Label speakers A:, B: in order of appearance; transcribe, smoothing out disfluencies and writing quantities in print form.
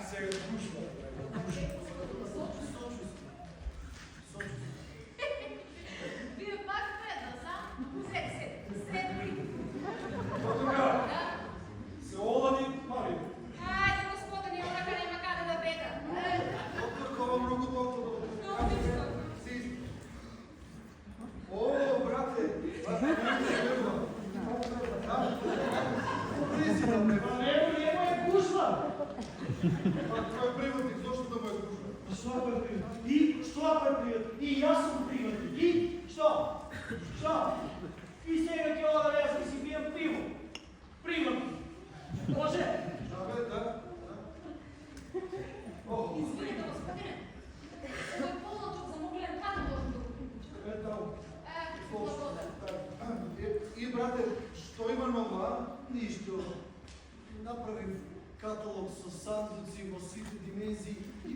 A: Сега гушва.
B: Вие пак предна, сам? Седни.
A: Тогава се олади Марио.
B: Хайде, господа, ни урака няма къде да бега.
C: Такова много толкова.
B: Много нищо.
C: О, брате!
A: Нема е гушва.
C: Това е приватник, защо да ме е гушва?
A: Що е приватник? И що е приватник? И аз съм приватник. И що? Що? И сега ќе ода јас да си пиjem пиво. Приватник. Може?
C: Да, бе, да. О,
B: Извинете, господине. Това е полночок за моглен каде можем да го приключим.
C: ето.
B: Благодаря.
C: И, брате, що има нова? Нищо. Направих каталог с сандуци во сите димензии и